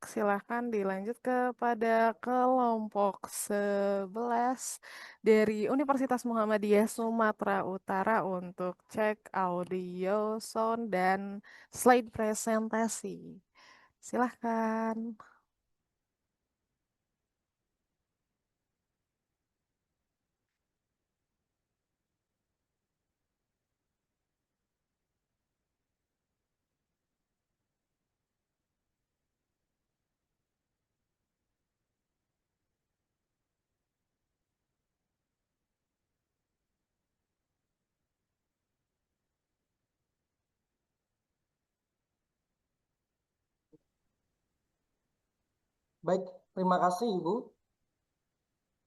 silahkan dilanjut kepada kelompok 11 dari Universitas Muhammadiyah Sumatera Utara untuk cek audio, sound, dan slide presentasi. Silahkan. Baik, terima kasih Ibu.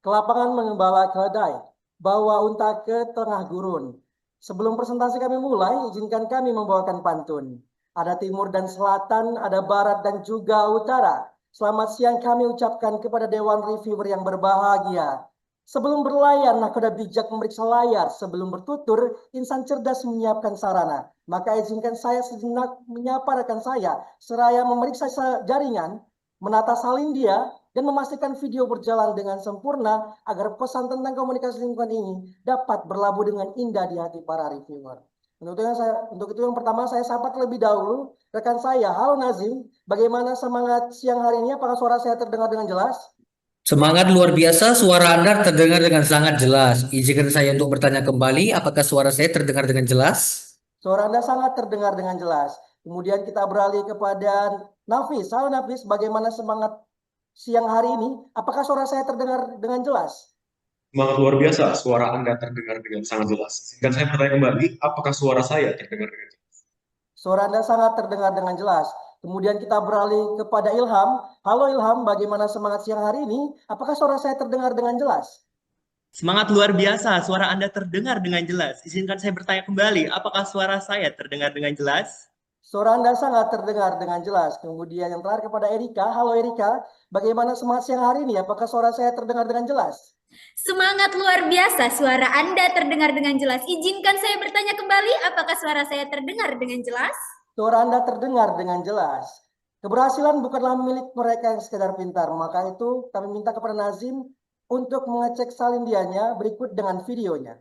Kelapangan mengembala keledai, bawa unta ke tengah gurun. Sebelum presentasi kami mulai, izinkan kami membawakan pantun. Ada timur dan selatan, ada barat dan juga utara. Selamat siang kami ucapkan kepada Dewan Reviewer yang berbahagia. Sebelum berlayar, nakoda bijak memeriksa layar. Sebelum bertutur, insan cerdas menyiapkan sarana. Maka izinkan saya sejenak menyapa rekan saya, seraya memeriksa jaringan, menata salin dia, dan memastikan video berjalan dengan sempurna agar pesan tentang komunikasi lingkungan ini dapat berlabuh dengan indah di hati para reviewer. Untuk itu yang pertama saya sapa terlebih dahulu rekan saya. Halo Nazim, bagaimana semangat siang hari ini? Apakah suara saya terdengar dengan jelas? Semangat luar biasa, suara Anda terdengar dengan sangat jelas. Izinkan saya untuk bertanya kembali, apakah suara saya terdengar dengan jelas? Suara Anda sangat terdengar dengan jelas. Kemudian kita beralih kepada Nafis. Halo Nafis, bagaimana semangat siang hari ini? Apakah suara saya terdengar dengan jelas? Semangat luar biasa, suara Anda terdengar dengan sangat jelas. Dan saya bertanya kembali, apakah suara saya terdengar dengan jelas? Suara Anda sangat terdengar dengan jelas. Kemudian kita beralih kepada Ilham. Halo Ilham, bagaimana semangat siang hari ini? Apakah suara saya terdengar dengan jelas? Semangat luar biasa, suara Anda terdengar dengan jelas. Izinkan saya bertanya kembali, apakah suara saya terdengar dengan jelas? Suara Anda sangat terdengar dengan jelas. Kemudian yang terakhir kepada Erika. Halo Erika, bagaimana semangat siang hari ini? Apakah suara saya terdengar dengan jelas? Semangat luar biasa, suara Anda terdengar dengan jelas. Izinkan saya bertanya kembali, apakah suara saya terdengar dengan jelas? Suara Anda terdengar dengan jelas. Keberhasilan bukanlah milik mereka yang sekedar pintar. Maka itu kami minta kepada Nazim untuk mengecek salin dianya berikut dengan videonya.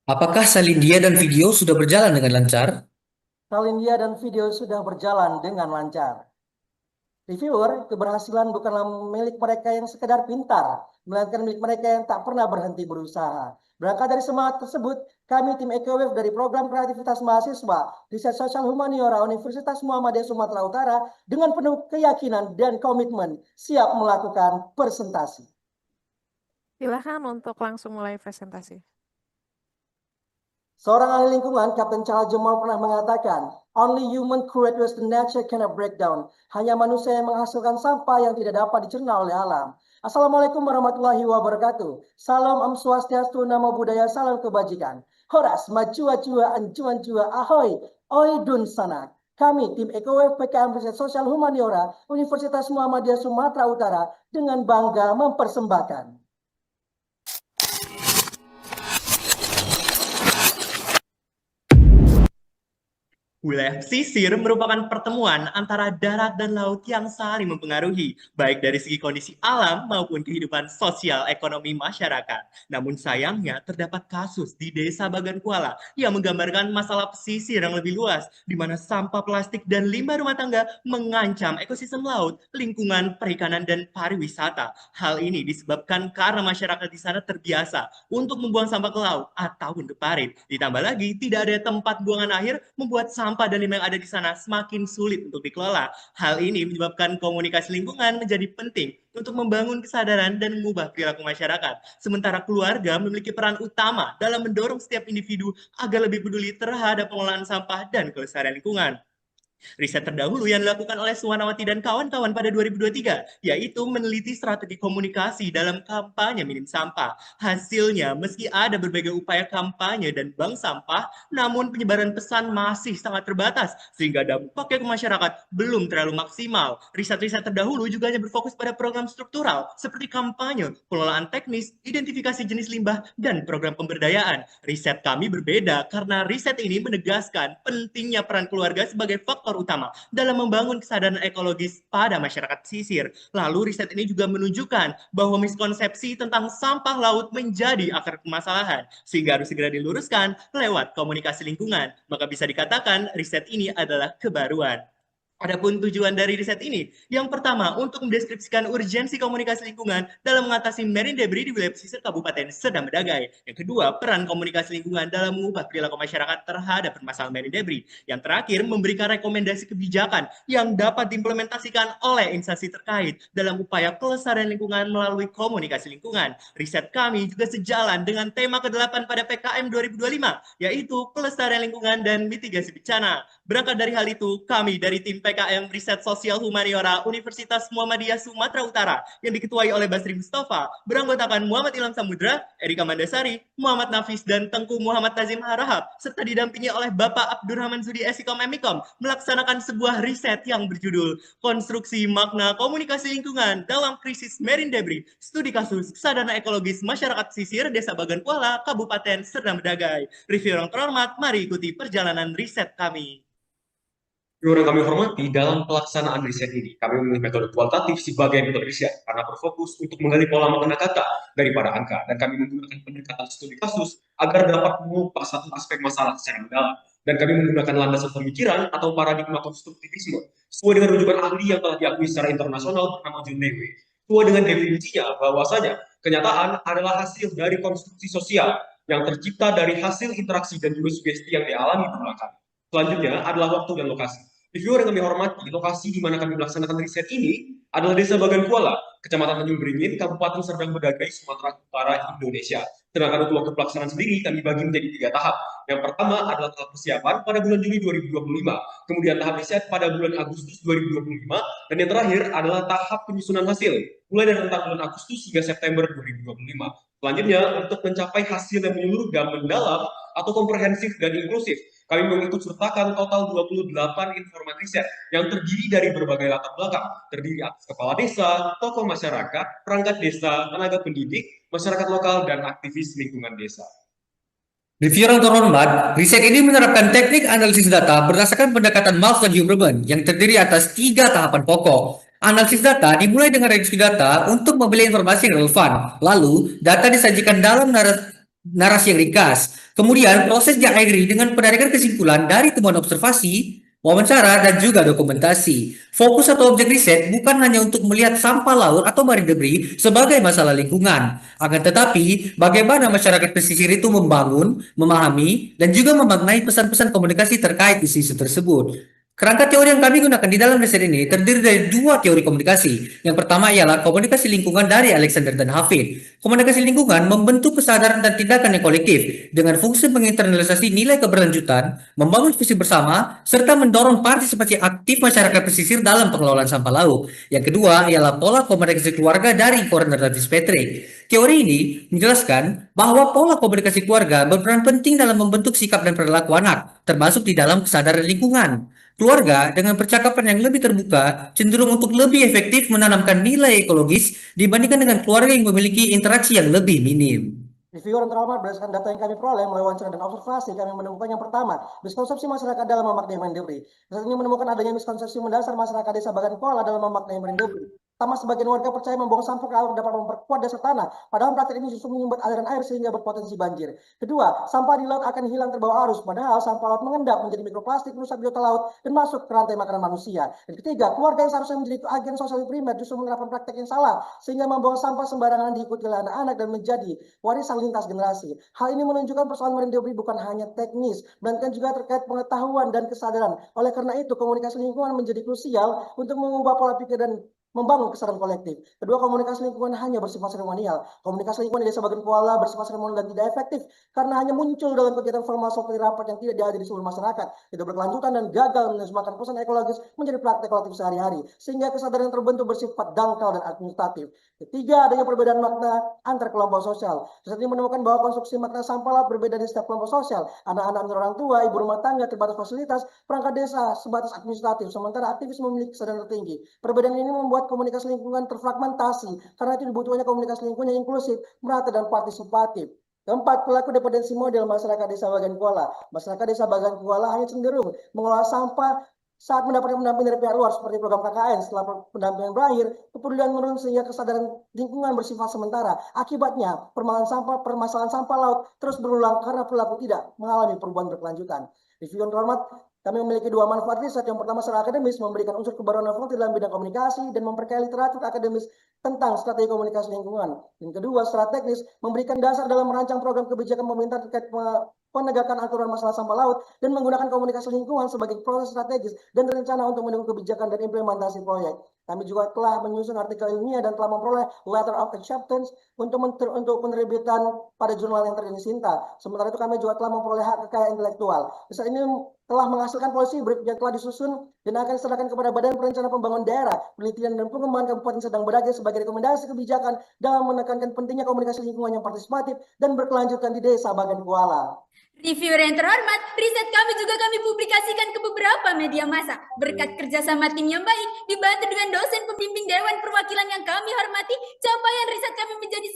Apakah salin dia dan video sudah berjalan dengan lancar? Salin dia dan video sudah berjalan dengan lancar. Reviewer, keberhasilan bukanlah milik mereka yang sekedar pintar, melainkan milik mereka yang tak pernah berhenti berusaha. Berangkat dari semangat tersebut, kami tim EcoWave dari Program Kreativitas Mahasiswa Riset Sosial Humaniora Universitas Muhammadiyah Sumatera Utara dengan penuh keyakinan dan komitmen siap melakukan presentasi. Silahkan untuk langsung mulai presentasi. Seorang ahli lingkungan, Kapten Charles Jamal pernah mengatakan, only human create waste the nature cannot break down. Hanya manusia yang menghasilkan sampah yang tidak dapat dicerna oleh alam. Assalamualaikum warahmatullahi wabarakatuh. Salam Om Swastiastu, Namo Buddhaya, salam kebajikan. Horas, macua cua, ancuan cua, ahoy, oi dun sana. Kami, tim EcoWave PKM Riset Sosial Humaniora, Universitas Muhammadiyah Sumatera Utara, dengan bangga mempersembahkan. Wilayah pesisir merupakan pertemuan antara darat dan laut yang saling mempengaruhi, baik dari segi kondisi alam maupun kehidupan sosial ekonomi masyarakat. Namun sayangnya terdapat kasus di Desa Bagan Kuala yang menggambarkan masalah pesisir yang lebih luas, di mana sampah plastik dan limbah rumah tangga mengancam ekosistem laut, lingkungan, perikanan, dan pariwisata. Hal ini disebabkan karena masyarakat di sana terbiasa untuk membuang sampah ke laut ataupun ke parit. Ditambah lagi, tidak ada tempat buangan akhir membuat sampah dan limbah yang ada di sana semakin sulit untuk dikelola. Hal ini menyebabkan komunikasi lingkungan menjadi penting untuk membangun kesadaran dan mengubah perilaku masyarakat. Sementara keluarga memiliki peran utama dalam mendorong setiap individu agar lebih peduli terhadap pengelolaan sampah dan kelestarian lingkungan. Riset terdahulu yang dilakukan oleh Suwanawati dan kawan-kawan pada 2023, yaitu meneliti strategi komunikasi dalam kampanye minim sampah. Hasilnya, meski ada berbagai upaya kampanye dan bank sampah, namun penyebaran pesan masih sangat terbatas, sehingga dampaknya ke masyarakat belum terlalu maksimal. Riset-riset terdahulu juga hanya berfokus pada program struktural, seperti kampanye, pengelolaan teknis, identifikasi jenis limbah, dan program pemberdayaan. Riset kami berbeda karena riset ini menegaskan pentingnya peran keluarga sebagai faktor utama dalam membangun kesadaran ekologis pada masyarakat pesisir. Lalu riset ini juga menunjukkan bahwa miskonsepsi tentang sampah laut menjadi akar permasalahan, sehingga harus segera diluruskan lewat komunikasi lingkungan. Maka bisa dikatakan riset ini adalah kebaruan. Adapun tujuan dari riset ini, yang pertama untuk mendeskripsikan urgensi komunikasi lingkungan dalam mengatasi marine debris di wilayah pesisir Kabupaten Serdang Bedagai. Yang kedua, peran komunikasi lingkungan dalam mengubah perilaku masyarakat terhadap permasalahan marine debris. Yang terakhir, memberikan rekomendasi kebijakan yang dapat diimplementasikan oleh instansi terkait dalam upaya kelestarian lingkungan melalui komunikasi lingkungan. Riset kami juga sejalan dengan tema ke-8 pada PKM 2025, yaitu kelestarian lingkungan dan mitigasi bencana. Berangkat dari hal itu, kami dari tim PKM Riset Sosial Humaniora Universitas Muhammadiyah Sumatera Utara yang diketuai oleh Basri Mustafa, beranggotakan Muhammad Ilham Samudra, Erika Mandasari, Muhammad Nafis, dan Tengku Muhammad Tazim Harahap, serta didampingi oleh Bapak Abdurrahman Zudi Esikom Emikom, melaksanakan sebuah riset yang berjudul Konstruksi Makna Komunikasi Lingkungan dalam Krisis Marine Debris, Studi Kasus Kesadaran Ekologis Masyarakat Pesisir Desa Bagan Kuala, Kabupaten Serdang Bedagai. Review yang terhormat, mari ikuti perjalanan riset kami. Yang kami hormati, dalam pelaksanaan riset ini, kami memilih metode kualitatif sebagai metode riset karena berfokus untuk menggali pola makna kata daripada angka, dan kami menggunakan pendekatan studi kasus agar dapat mengupas satu aspek masalah secara mendalam. Dan kami menggunakan landasan pemikiran atau paradigma konstruktivisme sesuai dengan rujukan ahli yang telah diakui secara internasional bernama John Dewey. Sesuai dengan definisinya, bahwasanya kenyataan adalah hasil dari konstruksi sosial yang tercipta dari hasil interaksi dan juga sugesti yang dialami berulang kali. Selanjutnya adalah waktu dan lokasi. Reviewer yang kami hormati, lokasi di mana kami melaksanakan riset ini adalah Desa Bagan Kuala, Kecamatan Tanjung Beringin, Kabupaten Serdang Bedagai, Sumatera Utara, Indonesia. Sedangkan untuk waktu pelaksanaan sendiri kami bagi menjadi 3 tahap. Yang pertama adalah tahap persiapan pada bulan Juli 2025, kemudian tahap riset pada bulan Agustus 2025, dan yang terakhir adalah tahap penyusunan hasil, mulai dari rentang bulan Agustus hingga September 2025. Selanjutnya, untuk mencapai hasil yang menyeluruh dan mendalam atau komprehensif dan inklusif, kami mengikut sertakan total 28 informan riset yang terdiri dari berbagai latar belakang, terdiri atas kepala desa, tokoh masyarakat, perangkat desa, tenaga pendidik, masyarakat lokal, dan aktivis lingkungan desa. Reviewer yang terhormat, riset ini menerapkan teknik analisis data berdasarkan pendekatan Maltz dan Huberman yang terdiri atas 3 tahapan pokok. Analisis data dimulai dengan reduksi data untuk memilih informasi yang relevan. Lalu, data disajikan dalam narasi yang ringkas. Kemudian proses diakhiri dengan penarikan kesimpulan dari temuan observasi, wawancara, dan juga dokumentasi. Fokus atau objek riset bukan hanya untuk melihat sampah laut atau marine debris sebagai masalah lingkungan, akan tetapi bagaimana masyarakat pesisir itu membangun, memahami, dan juga memaknai pesan-pesan komunikasi terkait isu-isu tersebut. Kerangka teori yang kami gunakan di dalam riset ini terdiri dari 2 teori komunikasi. Yang pertama ialah komunikasi lingkungan dari Alexander dan Hafid. Komunikasi lingkungan membentuk kesadaran dan tindakan yang kolektif dengan fungsi menginternalisasi nilai keberlanjutan, membangun visi bersama, serta mendorong partisipasi aktif masyarakat pesisir dalam pengelolaan sampah laut. Yang kedua ialah pola komunikasi keluarga dari Corner dan Fitzpatrick. Teori ini menjelaskan bahwa pola komunikasi keluarga berperan penting dalam membentuk sikap dan perilaku anak, termasuk di dalam kesadaran lingkungan. Keluarga dengan percakapan yang lebih terbuka cenderung untuk lebih efektif menanamkan nilai ekologis dibandingkan dengan keluarga yang memiliki interaksi yang lebih minim. Reviewer yang terhormat, berdasarkan data yang kami peroleh melalui wawancara dan observasi, kami menemukan yang pertama, miskonsepsi masyarakat dalam memaknai Mendagri. Riset ini menemukan adanya miskonsepsi mendasar masyarakat desa Bagan Kuala dalam memaknai Mendagri. Pertama, sebagian warga percaya membuang sampah ke laut dapat memperkuat dasar tanah, padahal praktik ini justru menyumbat aliran air sehingga berpotensi banjir. Kedua, sampah di laut akan hilang terbawa arus, padahal sampah laut mengendap menjadi mikroplastik, merusak biota laut, dan masuk ke rantai makanan manusia. Dan ketiga, keluarga yang seharusnya menjadi agen sosial primer justru menerapkan praktek yang salah, sehingga membuang sampah sembarangan diikuti oleh anak-anak dan menjadi warisan lintas generasi. Hal ini menunjukkan persoalan Mendagri bukan hanya teknis, melainkan juga terkait pengetahuan dan kesadaran. Oleh karena itu, komunikasi lingkungan menjadi krusial untuk mengubah pola pikir dan membangun kesadaran kolektif. Kedua, komunikasi lingkungan hanya bersifat seremonial. Komunikasi lingkungan di Desa Bagan Kuala bersifat seremonial dan tidak efektif karena hanya muncul dalam kegiatan formal seperti rapat yang tidak dihadiri seluruh masyarakat, tidak berkelanjutan dan gagal menerjemahkan pesan ekologis menjadi praktek kolektif sehari-hari, sehingga kesadaran yang terbentuk bersifat dangkal dan administratif. Ketiga, adanya perbedaan makna antar kelompok sosial. Riset ini menemukan bahwa konstruksi makna sampah laut berbeda di setiap kelompok sosial. Anak-anak menurut orang tua, ibu rumah tangga terbatas fasilitas, perangkat desa sebatas administratif, sementara aktivis memiliki kesadaran tertinggi. Perbedaan ini membuat komunikasi lingkungan terfragmentasi, karena itu dibutuhkannya komunikasi lingkungan yang inklusif, merata, dan partisipatif. Keempat, pelaku dependensi model masyarakat desa Bagan Kuala. Masyarakat desa Bagan Kuala hanya cenderung mengelola sampah saat mendapatkan pendamping dari pihak luar seperti program KKN. Setelah pendampingan berakhir, kepedulian menurun sehingga kesadaran lingkungan bersifat sementara. Akibatnya, permasalahan sampah laut terus berulang karena pelaku tidak mengalami perubahan berkelanjutan. Review yang terhormat, kami memiliki dua manfaat riset. Yang pertama, secara akademis, memberikan unsur kebaruan inovatif dalam bidang komunikasi dan memperkaya literatur akademis tentang strategi komunikasi lingkungan. Yang kedua, secara teknis, memberikan dasar dalam merancang program kebijakan pemerintah terkait penegakan aturan masalah sampah laut dan menggunakan komunikasi lingkungan sebagai proses strategis dan rencana untuk mendukung kebijakan dan implementasi proyek. Kami juga telah menyusun artikel ilmiah dan telah memperoleh letter of acceptance untuk penerbitan pada jurnal yang terkini Sinta. Sementara itu kami juga telah memperoleh hak kekayaan intelektual. Riset ini telah menghasilkan policy brief yang telah disusun dan akan diserahkan kepada Badan Perencanaan Pembangunan Daerah, Penelitian dan Pengembangan Kabupaten Sedang Bedagai sebagai rekomendasi kebijakan dalam menekankan pentingnya komunikasi lingkungan yang partisipatif dan berkelanjutan di Desa Bagan Kuala. Reviewer yang terhormat, riset kami juga kami publikasikan ke beberapa media massa. Berkat kerjasama tim yang baik, dibantu dengan dosen pembimbing Dewan Perwakilan yang kami hormati, capaian riset kami menjadi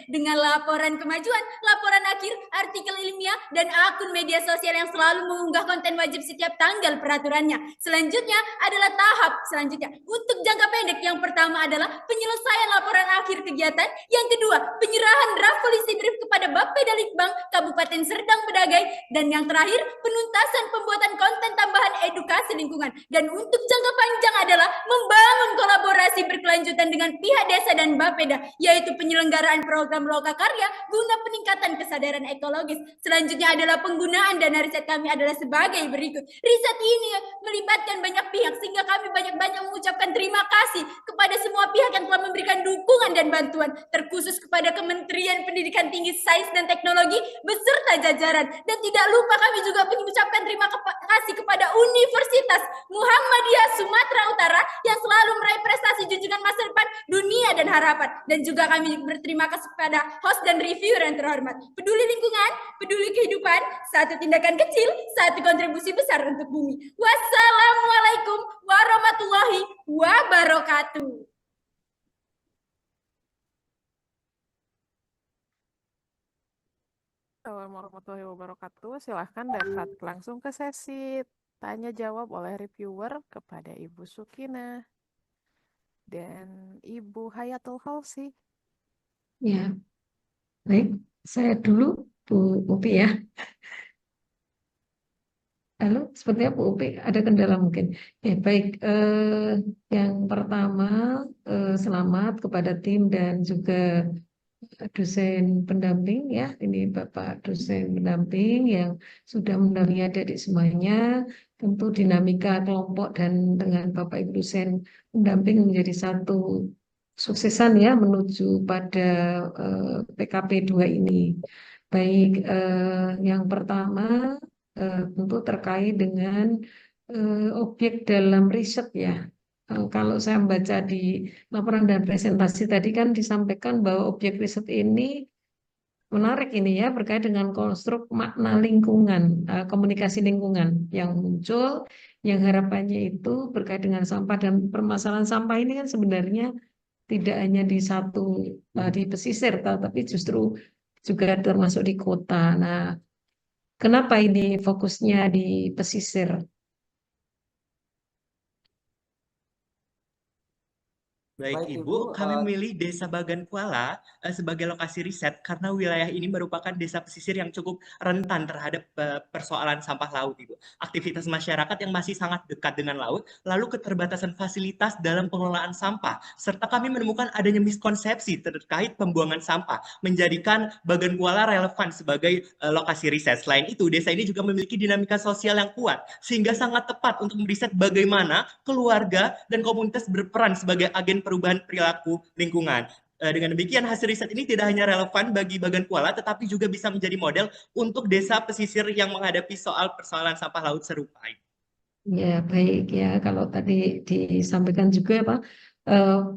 90% dengan laporan kemajuan, laporan akhir, artikel ilmiah, dan akun media sosial yang selalu mengunggah konten wajib setiap tanggal peraturannya. Selanjutnya adalah tahap selanjutnya. Untuk jangka pendek, yang pertama adalah penyelesaian laporan akhir kegiatan, yang kedua penyerahan draft polisi brief kepada Bapeda Litbang Kabupaten Serdang Bedagai, dan yang terakhir penuntasan pembuatan konten tambahan edukasi lingkungan. Dan untuk jangka panjang adalah membangun kolaborasi berkelanjutan dengan pihak desa dan Bapeda, yaitu penyelenggaraan program lokakarya guna peningkatan kesadaran ekologis. Selanjutnya adalah penggunaan dana riset kami adalah sebagai berikut. Riset ini melibatkan banyak pihak sehingga kami banyak-banyak mengucapkan terima kasih kepada semua pihak yang telah memberikan dukungan dan bantuan, terkhusus kepada Kementerian Pendidikan Tinggi, Sains dan Teknologi beserta jajaran. Dan tidak lupa kami juga mengucapkan terima kasih kepada Universitas Muhammadiyah Sumatera Utara yang selalu meraih prestasi junjungan masa depan dunia dan harapan. Dan juga kami berterima kasih kepada host dan reviewer yang terhormat. Peduli lingkungan, peduli kehidupan, satu tindakan kecil, satu kontribusi besar untuk bumi. Wassalamualaikum warahmatullahi wabarakatuh. Assalamualaikum warahmatullahi wabarakatuh. Silahkan dapat langsung ke sesi tanya jawab oleh reviewer kepada Ibu Sukina dan Ibu Hayatul Fauzi. Ya, baik. Saya dulu, Bu Upi ya. Halo, sepertinya Bu Upi ada kendala mungkin. Ya, baik. Yang pertama, selamat kepada tim dan juga dosen pendamping ya. Ini Bapak dosen pendamping yang sudah mendampingi adik-adik semuanya. Tentu dinamika kelompok dan dengan Bapak Ibu dosen pendamping menjadi satu suksesan ya menuju pada PKP 2 ini. Baik, yang pertama tentu terkait dengan objek dalam riset ya. Kalau saya membaca di laporan dan presentasi tadi kan disampaikan bahwa objek riset ini menarik ini ya berkait dengan konstruk makna lingkungan, komunikasi lingkungan yang muncul, yang harapannya itu berkait dengan sampah dan permasalahan sampah ini kan sebenarnya tidak hanya di pesisir, tapi justru juga termasuk di kota. Nah, kenapa ini fokusnya di pesisir? Baik Baik Ibu, Ibu, kami memilih Desa Bagan Kuala sebagai lokasi riset karena wilayah ini merupakan desa pesisir yang cukup rentan terhadap persoalan sampah laut, Ibu. Aktivitas masyarakat yang masih sangat dekat dengan laut, lalu keterbatasan fasilitas dalam pengelolaan sampah, serta kami menemukan adanya miskonsepsi terkait pembuangan sampah, menjadikan Bagan Kuala relevan sebagai lokasi riset. Selain itu, desa ini juga memiliki dinamika sosial yang kuat, sehingga sangat tepat untuk meriset bagaimana keluarga dan komunitas berperan sebagai agen perubahan perilaku lingkungan. Dengan demikian, hasil riset ini tidak hanya relevan bagi Bagan Kuala, tetapi juga bisa menjadi model untuk desa pesisir yang menghadapi soal persoalan sampah laut serupa. Ya, baik ya. Kalau tadi disampaikan juga Pak,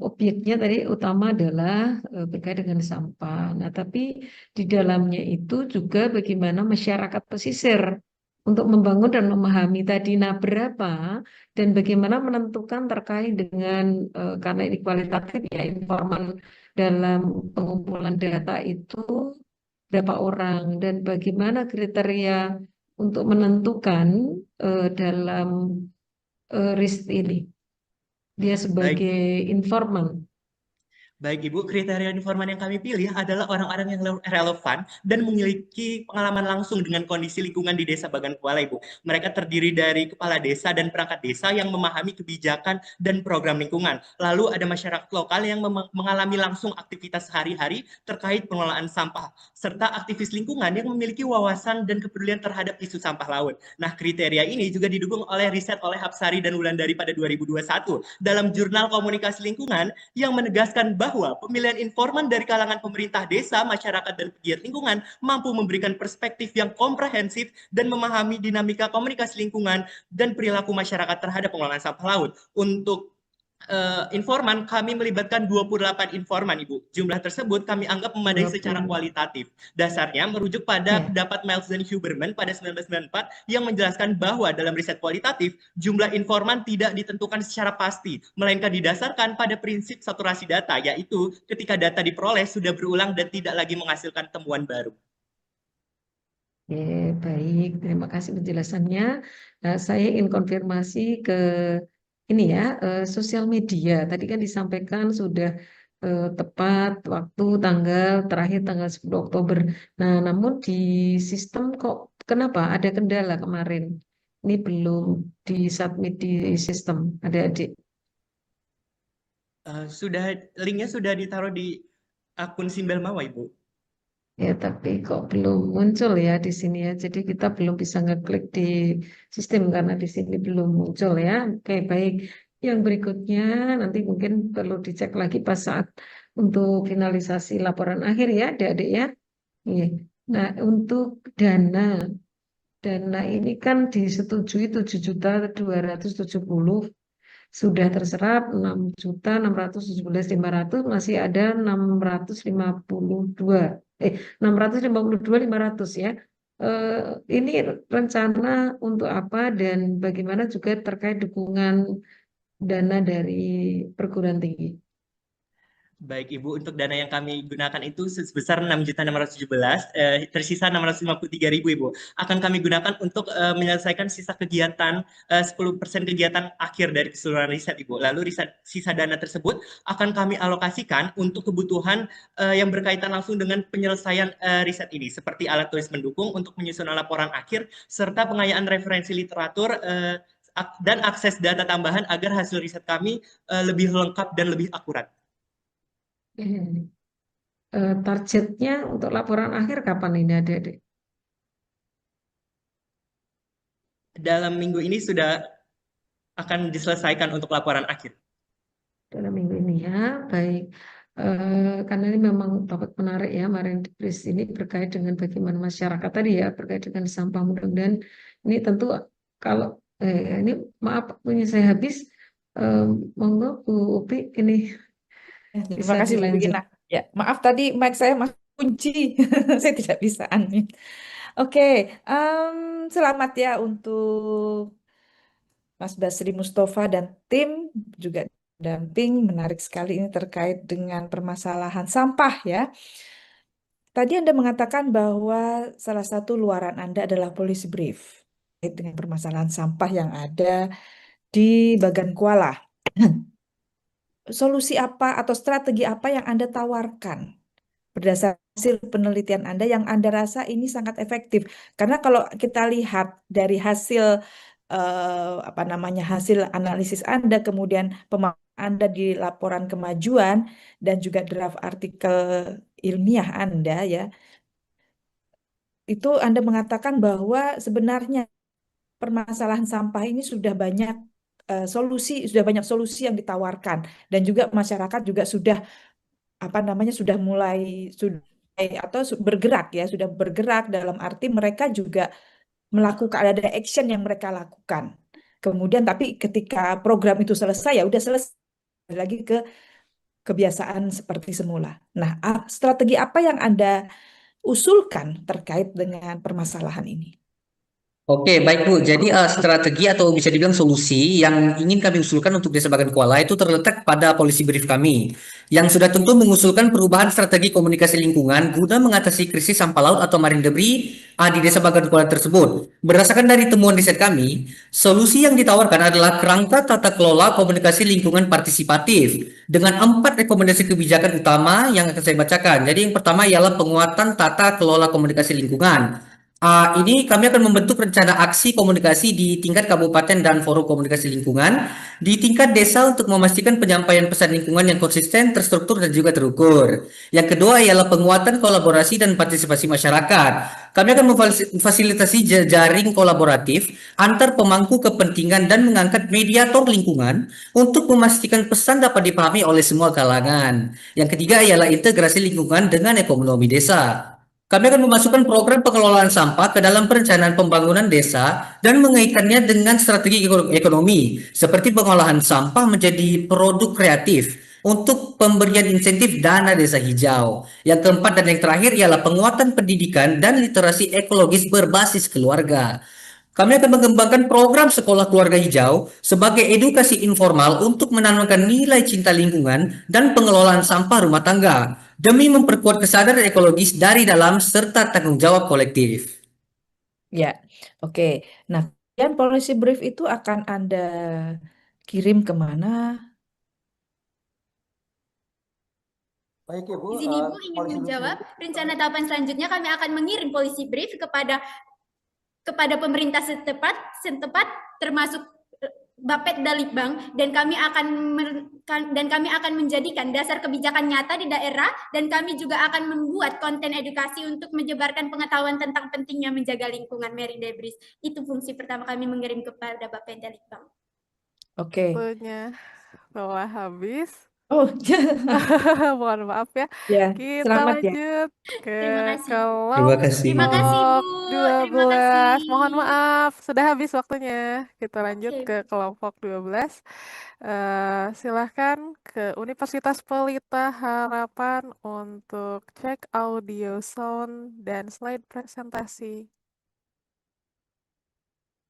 objeknya tadi utama adalah berkait dengan sampah. Nah, tapi di dalamnya itu juga bagaimana masyarakat pesisir untuk membangun dan memahami tadi. Nah, berapa dan bagaimana menentukan terkait dengan karena ini kualitatif ya informan dalam pengumpulan data itu berapa orang dan bagaimana kriteria untuk menentukan dalam risk ini. Dia Baik, sebagai informan. Baik Ibu, kriteria informan yang kami pilih adalah orang-orang yang relevan dan memiliki pengalaman langsung dengan kondisi lingkungan di Desa Bagan Kuala, Ibu. Mereka terdiri dari kepala desa dan perangkat desa yang memahami kebijakan dan program lingkungan. Lalu ada masyarakat lokal yang mengalami langsung aktivitas sehari-hari terkait pengelolaan sampah, serta aktivis lingkungan yang memiliki wawasan dan kepedulian terhadap isu sampah laut. Nah, kriteria ini juga didukung oleh riset oleh Hapsari dan Wulandari pada 2021 dalam Jurnal Komunikasi Lingkungan yang menegaskan bahwa pemilihan informan dari kalangan pemerintah desa, masyarakat, dan pegiat lingkungan mampu memberikan perspektif yang komprehensif dan memahami dinamika komunikasi lingkungan dan perilaku masyarakat terhadap pengelolaan sampah laut. Untuk informan, kami melibatkan 28 informan, Ibu. Jumlah tersebut kami anggap memadai secara 20. kualitatif. Dasarnya merujuk pada Ya. pendapat Miles dan Huberman pada 1994 yang menjelaskan bahwa dalam riset kualitatif, jumlah informan tidak ditentukan secara pasti, melainkan didasarkan pada prinsip saturasi data, yaitu ketika data diperoleh sudah berulang dan tidak lagi menghasilkan temuan baru. Oke, baik. Terima kasih penjelasannya. Nah, saya ingin konfirmasi ke ini ya, sosial media. Tadi kan disampaikan sudah tepat waktu tanggal terakhir tanggal 10 Oktober. Nah, namun di sistem kok kenapa ada kendala kemarin? Ini belum disubmit di sistem, adik-adik. Linknya sudah ditaruh di akun Simbel Mawa, Ibu. Ya, tapi kok belum muncul ya di sini ya. Jadi kita belum bisa ngeklik di sistem karena di sini belum muncul ya. Oke, baik. Yang berikutnya nanti mungkin perlu dicek lagi pas saat untuk finalisasi laporan akhir ya, adik-adik ya. Iya. Nah, untuk dana ini kan disetujui 7.270.000 sudah terserap 6.617.500 masih ada 652.500 ya. Ini rencana untuk apa dan bagaimana juga terkait dukungan dana dari perguruan tinggi. Baik Ibu, untuk dana yang kami gunakan itu sebesar 6.617, tersisa 653.000 Ibu. Akan kami gunakan untuk menyelesaikan sisa kegiatan, 10% kegiatan akhir dari keseluruhan riset Ibu. Lalu sisa dana tersebut akan kami alokasikan untuk kebutuhan yang berkaitan langsung dengan penyelesaian riset ini, seperti alat tulis mendukung untuk menyusun laporan akhir, serta pengayaan referensi literatur dan akses data tambahan agar hasil riset kami lebih lengkap dan lebih akurat. Targetnya untuk laporan akhir kapan ini adik-adik? Dalam minggu ini sudah akan diselesaikan untuk laporan akhir. Dalam minggu ini ya, baik. Karena ini memang topik menarik ya, kemarin di Pris ini berkait dengan bagaimana masyarakat tadi ya, berkait dengan sampah. Mudah-mudahan ini tentu kalau ini maaf punya saya habis, monggo Bu Upi ini Terima bisa kasih Bu dilanjut. Gina. Ya, maaf tadi mic saya masih kunci. Saya tidak bisa unmute. Oke, selamat ya untuk Mas Basri Mustafa dan tim juga damping. Menarik sekali ini terkait dengan permasalahan sampah ya. tadi Anda mengatakan bahwa salah satu luaran Anda adalah policy brief terkait dengan permasalahan sampah yang ada di Bagan Kuala. Solusi apa atau strategi apa yang Anda tawarkan berdasarkan hasil penelitian Anda yang Anda rasa ini sangat efektif? Karena kalau kita lihat dari hasil hasil analisis Anda, kemudian pemaparan Anda di laporan kemajuan dan juga draft artikel ilmiah Anda ya, itu Anda mengatakan bahwa sebenarnya permasalahan sampah ini sudah banyak solusi yang ditawarkan dan juga masyarakat juga sudah sudah bergerak dalam arti mereka juga melakukan ada action yang mereka lakukan. Kemudian tapi ketika program itu selesai ya udah selesai lagi ke kebiasaan seperti semula. Nah, strategi apa yang Anda usulkan terkait dengan permasalahan ini? Oke, baik Bu. Jadi strategi atau bisa dibilang solusi yang ingin kami usulkan untuk Desa Bagan Kuala itu terletak pada policy brief kami, yang sudah tentu mengusulkan perubahan strategi komunikasi lingkungan guna mengatasi krisis sampah laut atau marine debris di Desa Bagan Kuala tersebut. Berdasarkan dari temuan riset kami, solusi yang ditawarkan adalah kerangka tata kelola komunikasi lingkungan partisipatif dengan 4 rekomendasi kebijakan utama yang akan saya bacakan. Jadi yang pertama ialah penguatan tata kelola komunikasi lingkungan. Ini kami akan membentuk rencana aksi komunikasi di tingkat kabupaten dan forum komunikasi lingkungan di tingkat desa untuk memastikan penyampaian pesan lingkungan yang konsisten, terstruktur, dan juga terukur. Yang kedua ialah penguatan kolaborasi dan partisipasi masyarakat. Kami akan memfasilitasi jaring kolaboratif antar pemangku kepentingan dan mengangkat mediator lingkungan untuk memastikan pesan dapat dipahami oleh semua kalangan. Yang ketiga ialah integrasi lingkungan dengan ekonomi desa. Kami akan memasukkan program pengelolaan sampah ke dalam perencanaan pembangunan desa dan mengaitkannya dengan strategi ekonomi, seperti pengolahan sampah menjadi produk kreatif untuk pemberian insentif dana desa hijau. Yang keempat dan yang terakhir ialah penguatan pendidikan dan literasi ekologis berbasis keluarga. Kami akan mengembangkan program sekolah keluarga hijau sebagai edukasi informal untuk menanamkan nilai cinta lingkungan dan pengelolaan sampah rumah tangga demi memperkuat kesadaran ekologis dari dalam serta tanggung jawab kolektif. Ya, oke. Nah, kemudian policy brief itu akan Anda kirim kemana? Baik Ibu, Di sini Ibu ingin policy brief menjawab, ini- rencana tahapan selanjutnya kami akan mengirim policy brief kepada pemerintah setempat termasuk Bapet Dalitbang, dan kami akan menjadikan dasar kebijakan nyata di daerah, dan kami juga akan membuat konten edukasi untuk menyebarkan pengetahuan tentang pentingnya menjaga lingkungan marine debris. Itu fungsi pertama kami mengirim kepada Bapet Dalitbang. Oke. Waktunya telah habis. Oh, Mohon maaf ya. ya, Kita selamat ya. lanjut ke Terima kasih. Terima kasih. Terima kasih, Bu. Terima 12. kasih. Mohon maaf, sudah habis waktunya. Kita lanjut Oke. ke kelompok 12. Silahkan ke Universitas Pelita Harapan untuk cek audio, sound, dan slide presentasi.